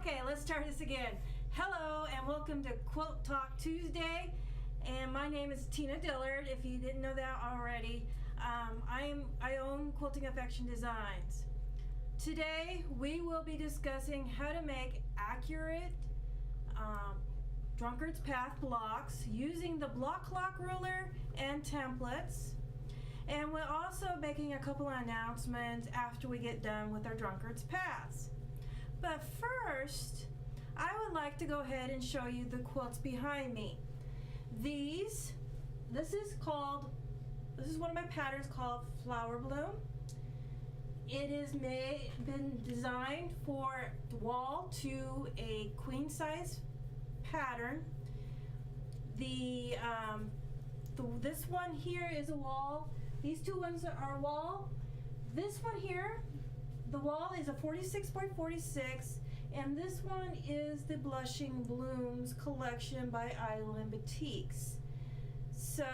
Okay, let's start this again. Hello and welcome to Quilt Talk Tuesday. And my name is Tina Dillard, if you didn't know that already. I own Quilting Affection Designs. Today we will be discussing how to make accurate Drunkard's Path blocks using the Blocloc ruler and templates. And we're also making a couple of announcements after we get done with our Drunkard's Paths. But first, I would like to go ahead and show you the quilts behind me. This is one of my patterns called Flower Bloom. It is been designed for wall to a queen size pattern. This one here is a wall. These two ones are wall. This one here, the wall is a 46 by 46, and this one is the Blushing Blooms collection by Island Batik. So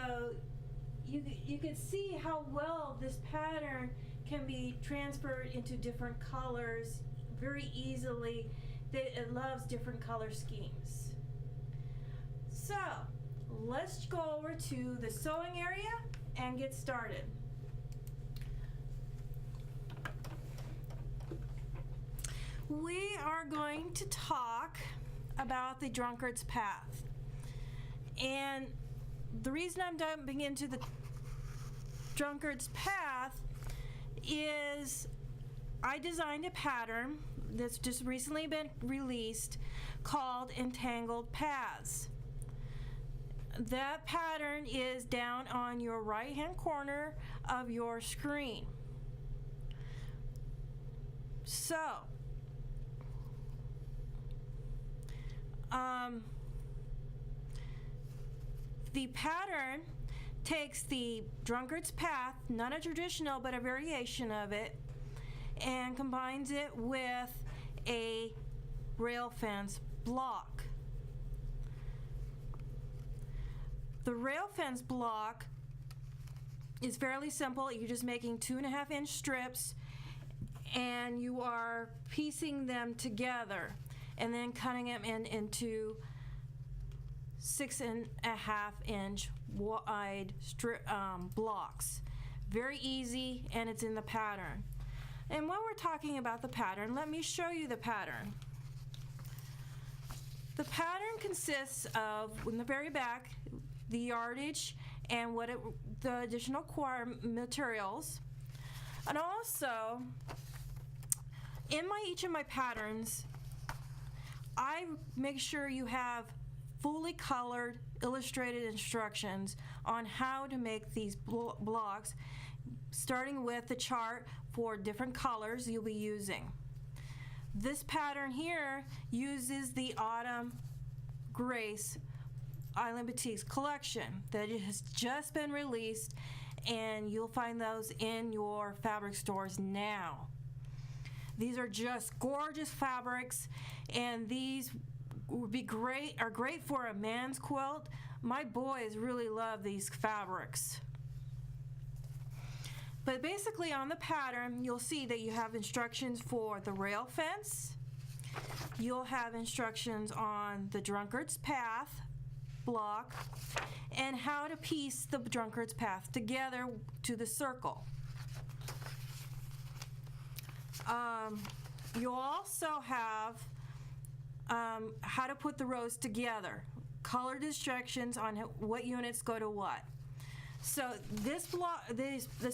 you can see how well this pattern can be transferred into different colors very easily. It loves different color schemes. So let's go over to the sewing area and get started. We are going to talk about the Drunkard's Path. And the reason I'm jumping into the Drunkard's Path is I designed a pattern that's just recently been released called Entangled Paths. That pattern is down on your right hand corner of your screen. So the pattern takes the Drunkard's Path, not a traditional but a variation of it, and combines it with a rail fence block. The rail fence block is fairly simple. You're just making 2.5 inch strips and you are piecing them together and then cutting them into 6.5 inch wide blocks. Very easy, and it's in the pattern. And when we're talking about the pattern, let me show you the pattern. The pattern consists of, in the very back, the yardage and the additional core materials. And also, in each of my patterns, I make sure you have fully colored, illustrated instructions on how to make these blocks, starting with the chart for different colors you'll be using. This pattern here uses the Autumn Grace Island Batik collection that has just been released, and you'll find those in your fabric stores now. These are just gorgeous fabrics, and these are great for a man's quilt. My boys really love these fabrics. But basically on the pattern, you'll see that you have instructions for the rail fence. You'll have instructions on the Drunkard's Path block and how to piece the Drunkard's Path together to the circle. You'll also have how to put the rows together, colored instructions on what units go to what. So this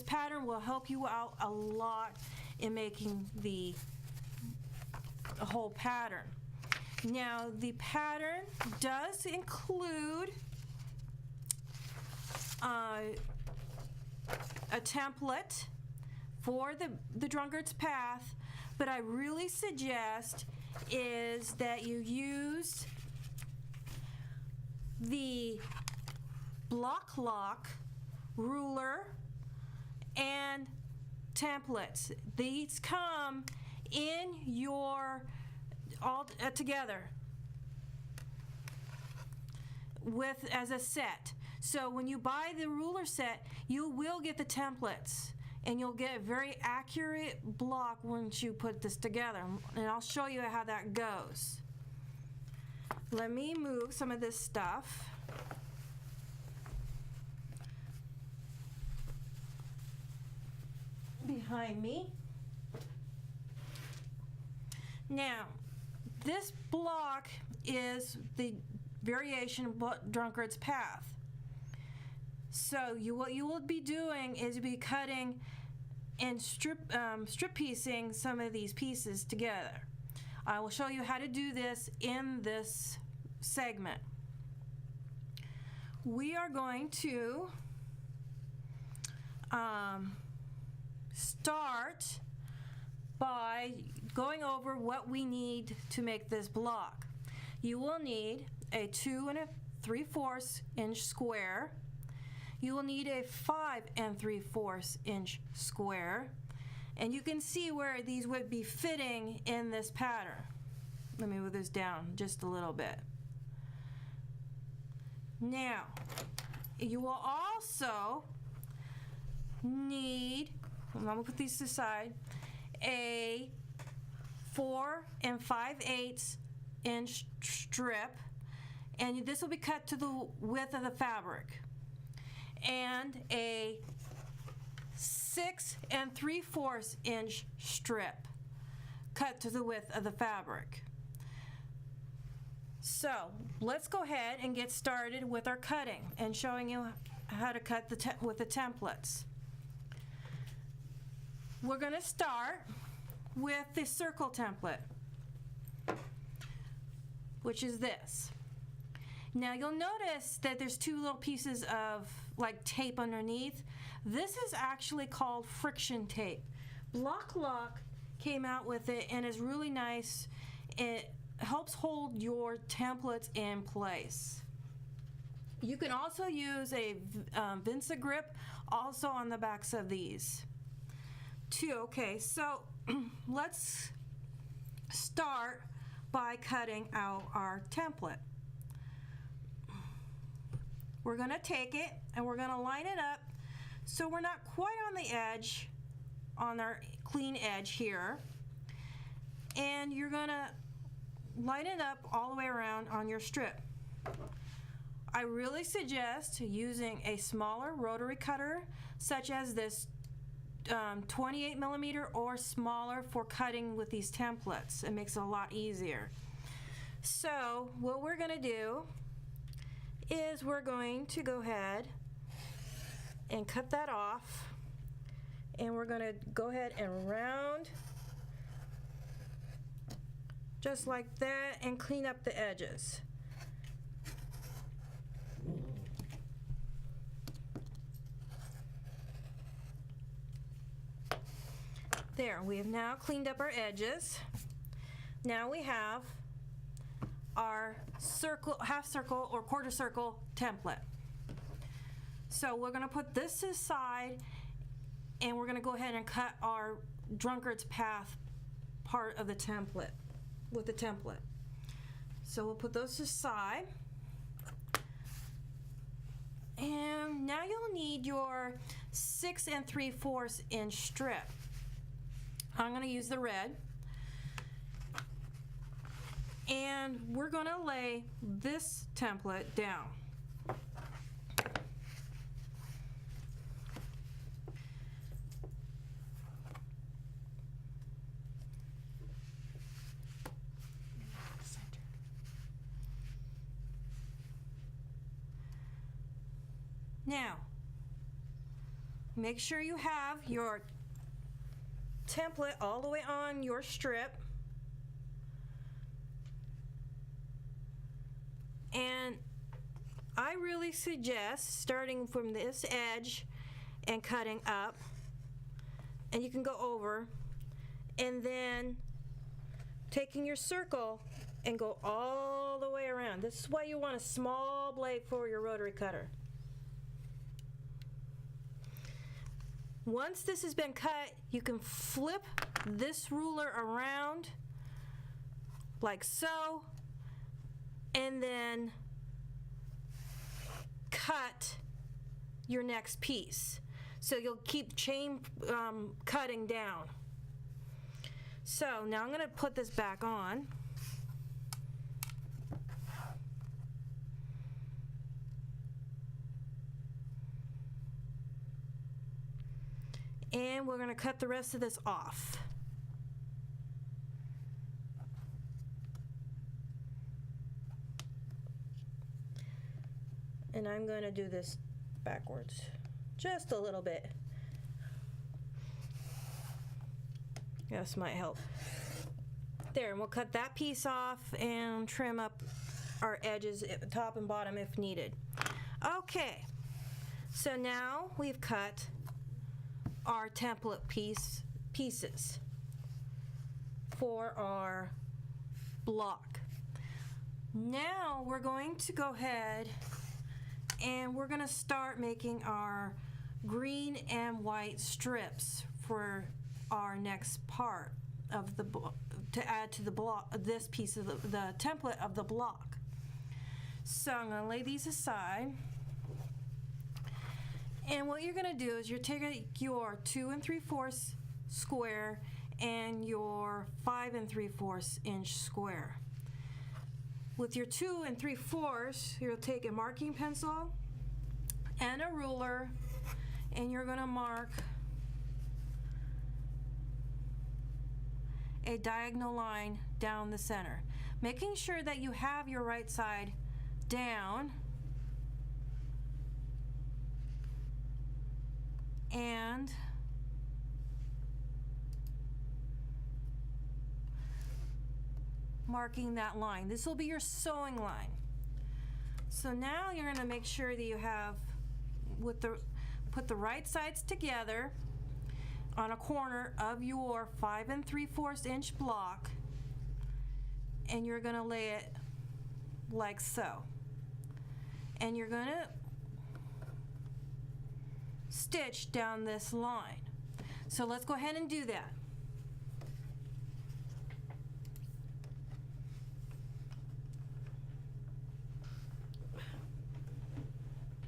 pattern will help you out a lot in making the whole pattern. Now the pattern does include a template for the Drunkard's Path, but I really suggest is that you use the Blocloc ruler and templates. These come in your all together as a set. So when you buy the ruler set, you will get the templates and you'll get a very accurate block once you put this together, and I'll show you how that goes. Let me move some of this stuff. Behind me. Now, this block is the variation of Drunkard's path. So what you will be doing is be cutting and strip piecing some of these pieces together. I will show you how to do this in this segment. We are going to start by going over what we need to make this block. You will need a 2 3/4 inch square. You will need a 5 3/4 inch square, and you can see where these would be fitting in this pattern. Let me move this down just a little bit. Now, you will also need, I'm going to put these aside, a 4 5/8 inch strip, and this will be cut to the width of the fabric, and a 6 3/4 inch strip cut to the width of the fabric. So let's go ahead and get started with our cutting and showing you how to cut with the templates. We're going to start with the circle template, which is this. Now you'll notice that there's 2 little pieces of like tape underneath. This is actually called friction tape. Blocloc came out with it and is really nice. It helps hold your templates in place. You can also use a Vinca grip also on the backs of these too. Okay, so let's start by cutting out our template. We're going to take it and we're going to line it up so we're not quite on the edge, on our clean edge here, and you're going to line it up all the way around on your strip. I really suggest using a smaller rotary cutter such as this 28 millimeter or smaller for cutting with these templates. It makes it a lot easier. So what we're going to do is we're going to go ahead and cut that off, and we're going to go ahead and round just like that and clean up the edges. There, we have now cleaned up our edges. Now we have our circle, half circle or quarter circle template. So we're going to put this aside and we're going to go ahead and cut our Drunkard's path part of the template with the template. So we'll put those aside. And now you'll need your 6 3/4 inch strip. I'm going to use the red. And we're going to lay this template down. Now, make sure you have your template all the way on your strip. And I really suggest starting from this edge and cutting up, and you can go over, and then taking your circle and go all the way around. This is why you want a small blade for your rotary cutter. Once this has been cut, you can flip this ruler around like so, and then cut your next piece. So you'll keep chain cutting down. So now I'm going to put this back on. And we're going to cut the rest of this off. And I'm going to do this backwards, just a little bit. This might help. There, and we'll cut that piece off and trim up our edges, top and bottom if needed. Okay, so now we've cut our template pieces for our block. Now we're going to go ahead and we're going to start making our green and white strips for our next part of the to add to the block, this piece of the template of the block. So I'm going to lay these aside. And what you're going to do is you're taking your 2 3/4 square and your 5 3/4 inch square. With your 2 3/4, you'll take a marking pencil and a ruler, and you're going to mark a diagonal line down the center, making sure that you have your right side down and marking that line. This will be your sewing line. So now you're going to make sure that you have put the right sides together on a corner of your 5 3/4 inch block, and you're going to lay it like so. And you're going to stitch down this line. So let's go ahead and do that.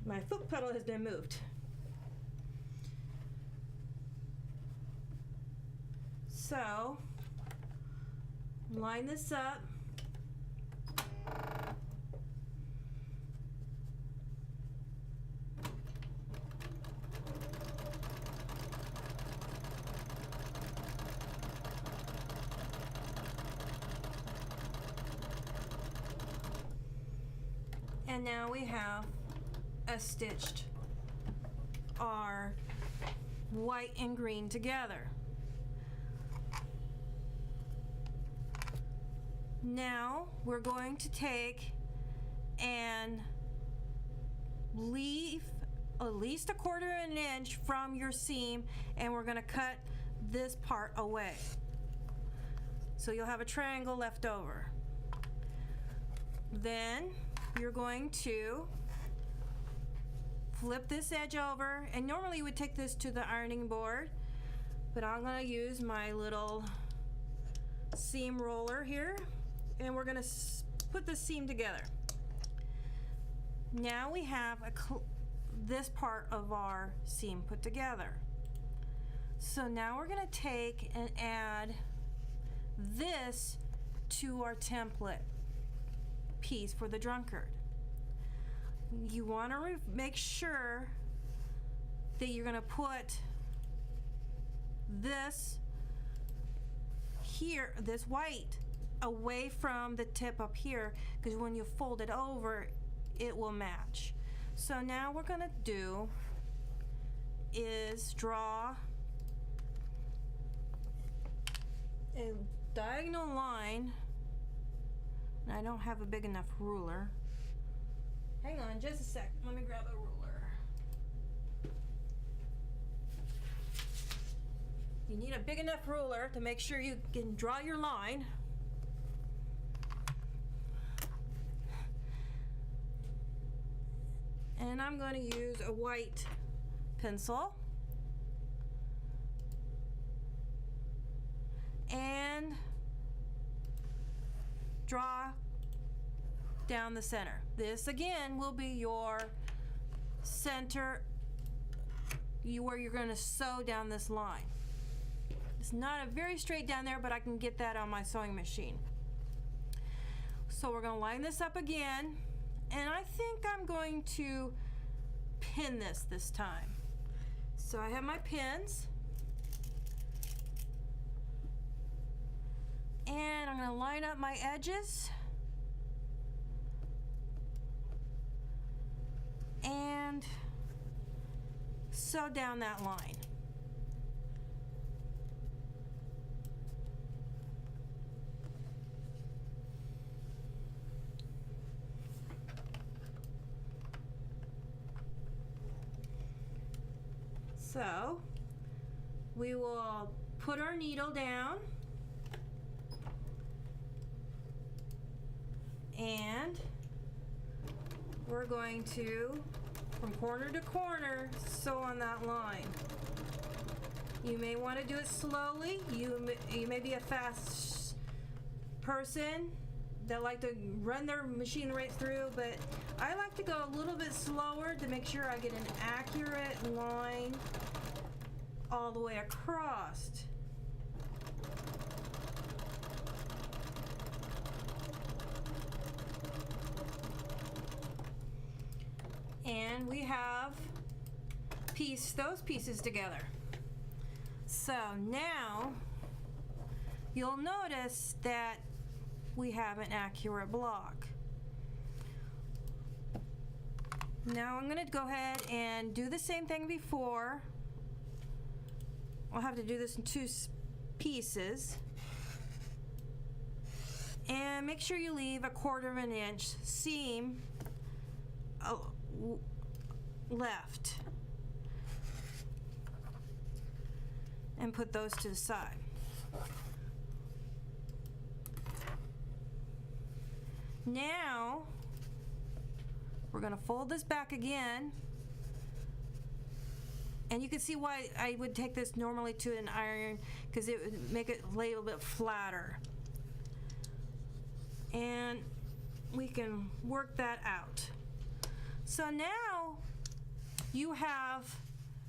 My foot pedal has been moved. So, line this up. And now we have stitched our white and green together. Now we're going to take and leave at least 1/4 inch from your seam, and we're going to cut this part away. So you'll have a triangle left over. Then you're going to flip this edge over, and normally you would take this to the ironing board, but I'm going to use my little seam roller here, and we're going to put the seam together. Now we have this part of our seam put together. So now we're going to take and add this to our template piece for the Drunkard. You want to make sure that you're going to put this here, this white, away from the tip up here, because when you fold it over, it will match. So now what we're going to do is draw a diagonal line, and I don't have a big enough ruler. Hang on just a sec. Let me grab a ruler. You need a big enough ruler to make sure you can draw your line. And I'm going to use a white pencil. And draw down the center. This again will be your center where you're going to sew down this line. It's not a very straight down there, but I can get that on my sewing machine. So we're going to line this up again, and I think I'm going to pin this time. So I have my pins, and I'm going to line up my edges and sew down that line. So we will put our needle down and we're going to, from corner to corner, sew on that line. You may want to do it slowly. You may be a fast person that like to run their machine right through, but I like to go a little bit slower to make sure I get an accurate line all the way across. And we have those pieces together. So now you'll notice that we have an accurate block. Now I'm going to go ahead and do the same thing before. I'll have to do this in two pieces. And make sure you leave 1/4 of an inch seam left. And put those to the side. Now we're going to fold this back again, and you can see why I would take this normally to an iron, because it would make it lay a little bit flatter, and we can work that out. So now you have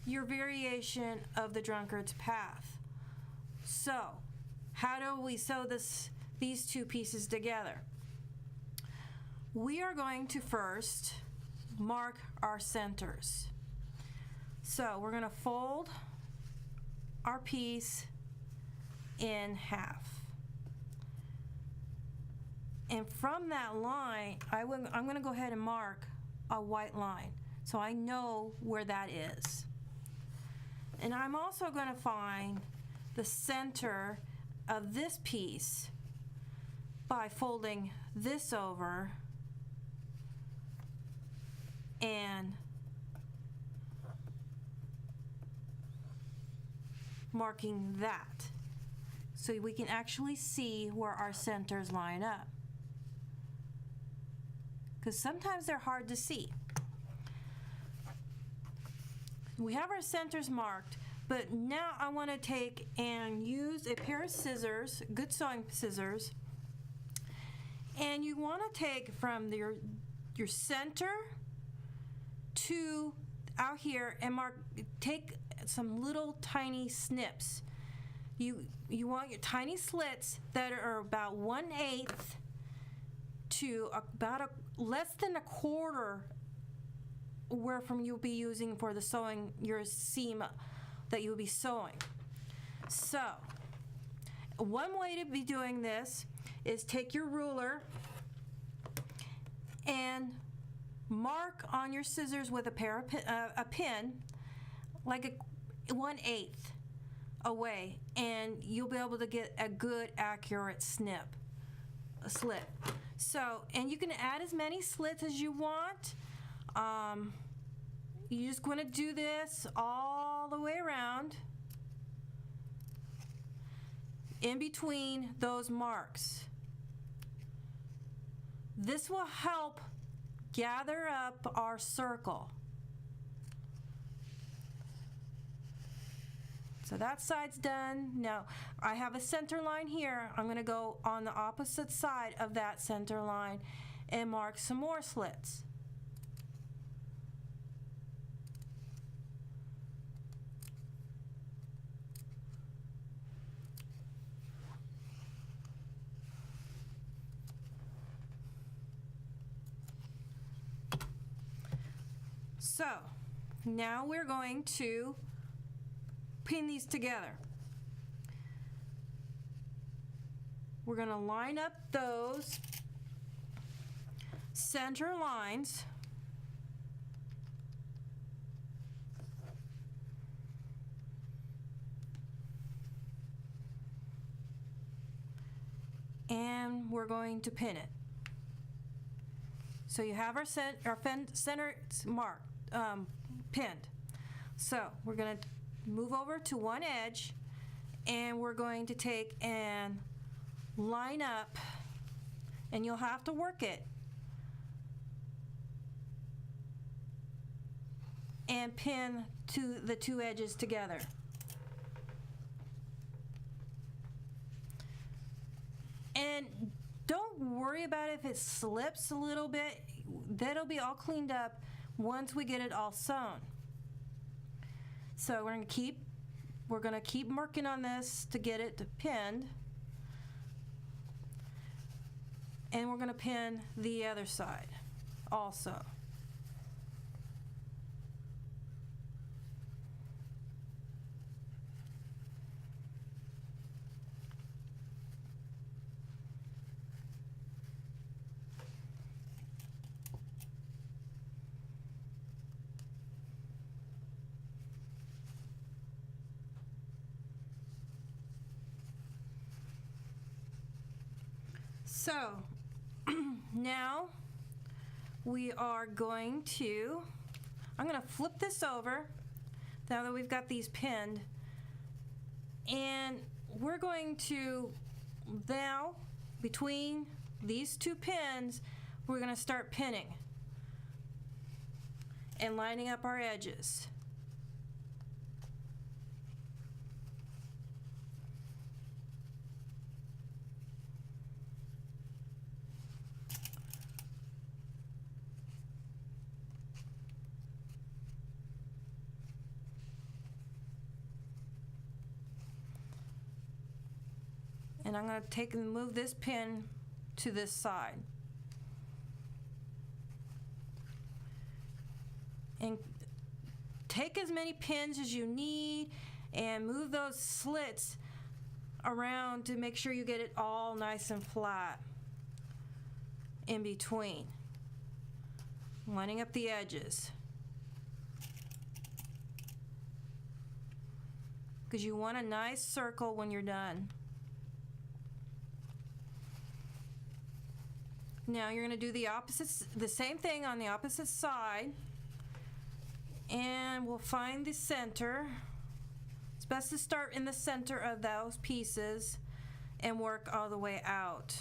your variation of the Drunkard's path. So how do we sew these two pieces together? We are going to first mark our centers. So we're going to fold our piece in half. And from that line, I'm going to go ahead and mark a white line so I know where that is. And I'm also going to find the center of this piece by folding this over and marking that so we can actually see where our centers line up, because sometimes they're hard to see. We have our centers marked, but now I want to take and use a pair of scissors, good sewing scissors, and you want to take from your center to out here and take some little tiny snips. You want your tiny slits that are about 1/8 to about less than 1/4 where from you'll be using for the sewing your seam that you'll be sewing. So one way to be doing this is take your ruler and mark on your scissors with a pin like 1/8 away, and you'll be able to get a good accurate slit. So, and you can add as many slits as you want. You just want to do this all the way around in between those marks. This will help gather up our circle. So that side's done. Now I have a center line here. I'm going to go on the opposite side of that center line and mark some more slits. So now we're going to pin these together. We're going to line up those center lines. And we're going to pin it. So you have our center marked, pinned. So we're going to move over to one edge, and we're going to take and line up, and you'll have to work it, and pin the two edges together. And don't worry about if it slips a little bit. That'll be all cleaned up once we get it all sewn. So we're going to keep working on this to get it pinned. And we're going to pin the other side also. So now we are going to, I'm going to flip this over now that we've got these pinned, and we're going to now, between these two pins, we're going to start pinning and lining up our edges. And I'm going to take and move this pin to this side. And take as many pins as you need and move those slits around to make sure you get it all nice and flat in between. Lining up the edges. Because you want a nice circle when you're done. Now you're going to do the same thing on the opposite side, and we'll find the center. It's best to start in the center of those pieces and work all the way out.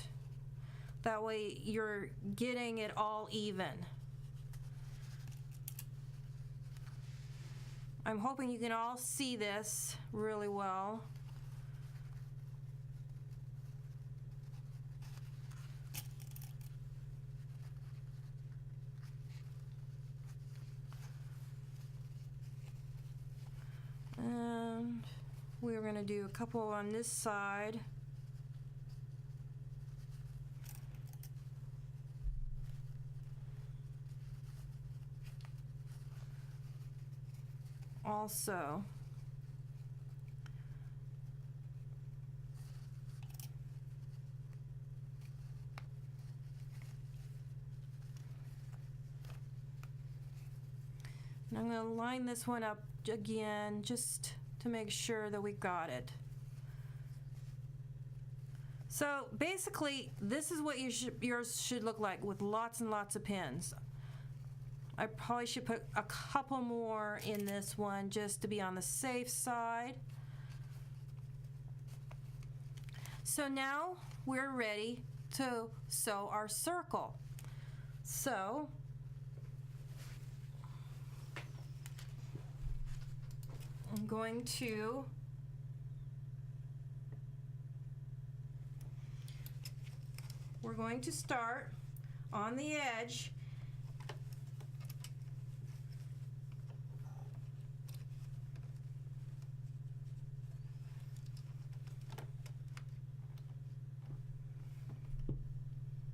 That way you're getting it all even. I'm hoping you can all see this really well. And we're going to do a couple on this side. Also, and I'm going to line this one up again just to make sure that we got it. So basically, this is what yours should look like with lots and lots of pins. I probably should put a couple more in this one just to be on the safe side. So now we're ready to sew our circle. So I'm going to we're going to start on the edge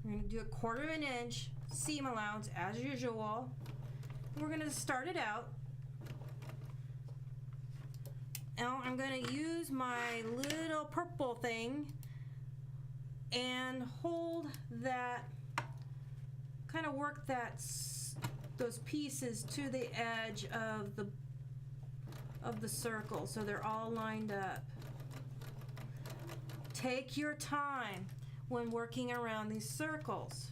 we're going to do 1/4 inch seam allowance as usual. we're going to start it out. Now I'm going to use my little purple thing and hold that, kind of work those pieces to the edge of the circle so they're all lined up. Take your time when working around these circles.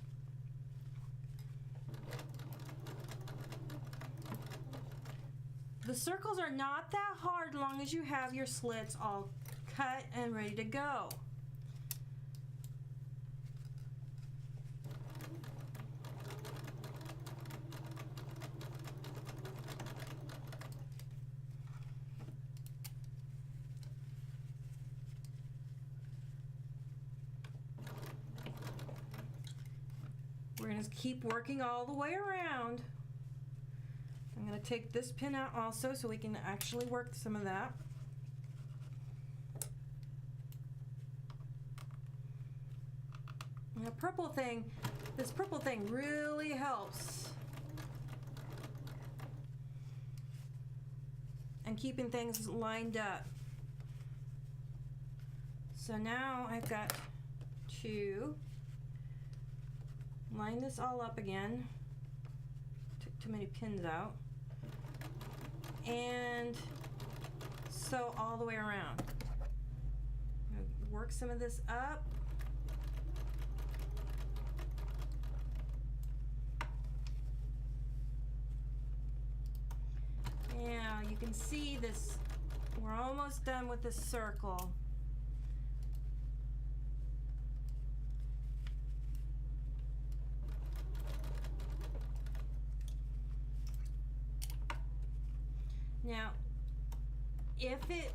The circles are not that hard as long as you have your slits all cut and ready to go. We're going to keep working all the way around. I'm going to take this pin out also so we can actually work some of that. And this purple thing really helps in keeping things lined up. So now I've got to line this all up again. Took too many pins out. And sew all the way around. I'm going to work some of this up. Now you can see this, we're almost done with this circle. Now, if it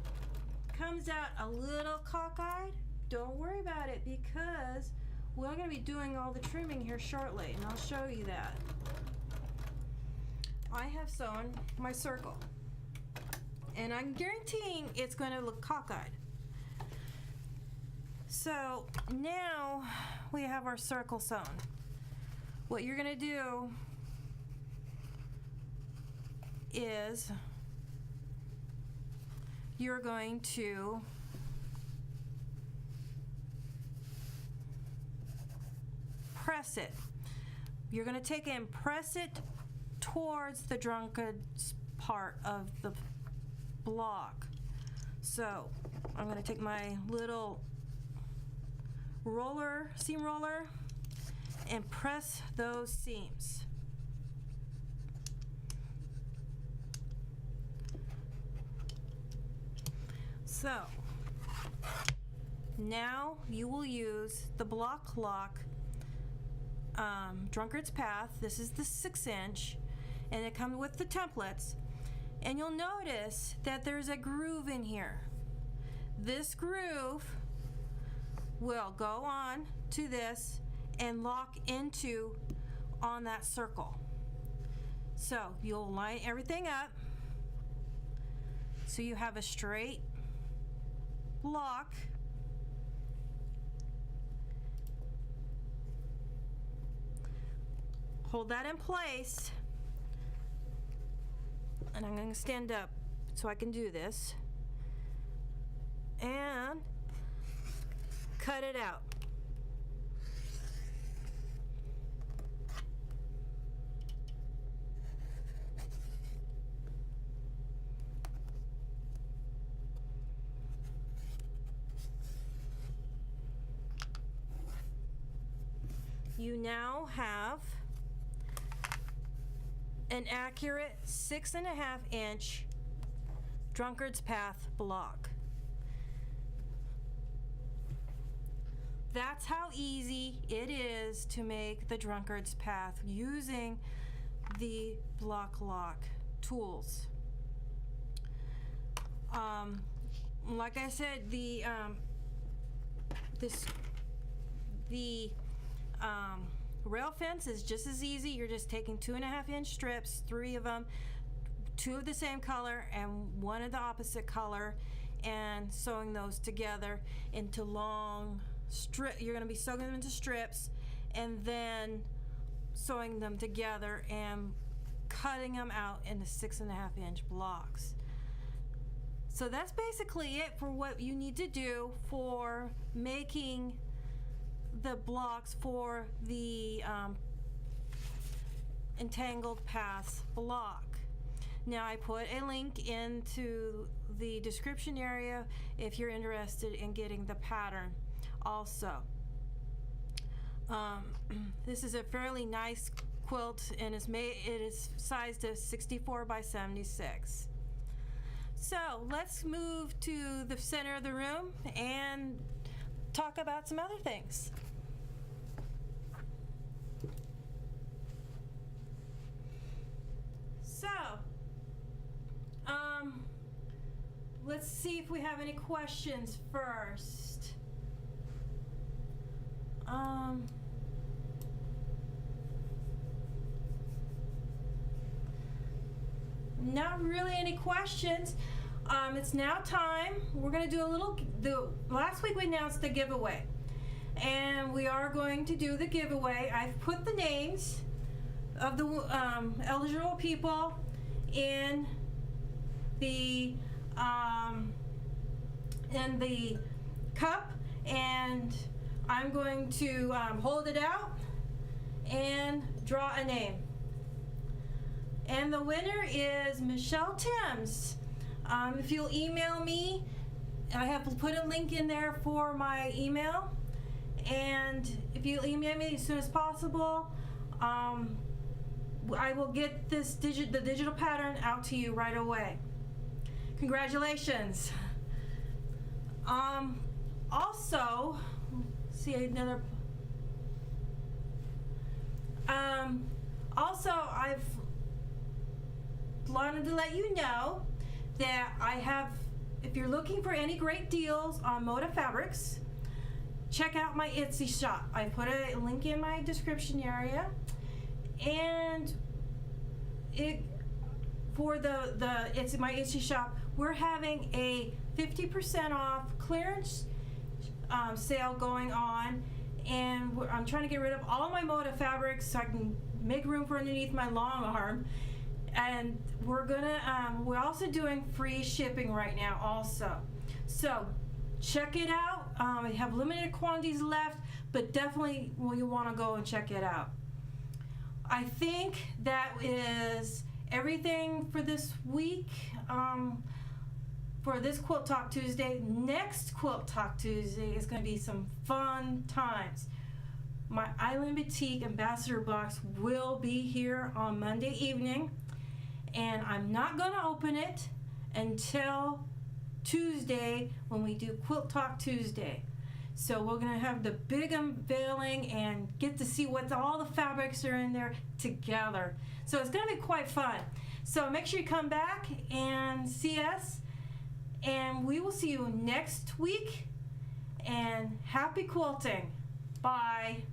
comes out a little cockeyed, don't worry about it because we're going to be doing all the trimming here shortly, and I'll show you that. I have sewn my circle, and I'm guaranteeing it's going to look cockeyed. So now we have our circle sewn. What you're going to do is you're going to press it. You're going to take it and press it towards the Drunkard's part of the block. So I'm going to take my little roller, seam roller, and press those seams. So now you will use the Blocloc Drunkard's Path. This is the 6-inch, and it comes with the templates. And you'll notice that there's a groove in here. This groove will go on to this and lock into on that circle. So you'll line everything up so you have a straight block. Hold that in place, and I'm going to stand up so I can do this and cut it out. You now have an accurate 6.5-inch Drunkard's Path block. That's how easy it is to make the Drunkard's Path using the Blocloc tools. Like I said, the rail fence is just as easy. You're just taking 2.5-inch strips, 3 of them, 2 of the same color and 1 of the opposite color, and sewing those together into long strip. You're going to be sewing them into strips and then sewing them together and cutting them out into 6.5-inch blocks. So that's basically it for what you need to do for making the blocks for the Entangled Paths block. Now I put a link into the description area if you're interested in getting the pattern also. This is a fairly nice quilt, and it is sized as 64 by 76. So let's move to the center of the room and talk about some other things. So, let's see if we have any questions first. Not really any questions. It's now time. We're going to do last week we announced the giveaway, and we are going to do the giveaway. I've put the names of the eligible people in the cup, and I'm going to hold it out and draw a name. And the winner is Michelle Timms. If you'll email me, I have put a link in there for my email, and if you'll email me as soon as possible, I will get the digital pattern out to you right away. Congratulations. Also, see another. Also, I've wanted to let you know that I have, if you're looking for any great deals on Moda Fabrics, check out my Etsy shop. I put a link in my description area, and it's my Etsy shop. We're having a 50% off clearance sale going on, and I'm trying to get rid of all my Moda fabrics so I can make room for underneath my long arm. And we're also doing free shipping right now also. So check it out. We have limited quantities left, but definitely you want to go and check it out. I think that is everything for this week. For this Quilt Talk Tuesday. Next Quilt Talk Tuesday is going to be some fun times. My Island Batik Ambassador Box will be here on Monday evening, and I'm not going to open it until Tuesday when we do Quilt Talk Tuesday. So we're going to have the big unveiling and get to see what all the fabrics are in there together. So it's going to be quite fun. So make sure you come back and see us, and we will see you next week, and happy quilting. Bye.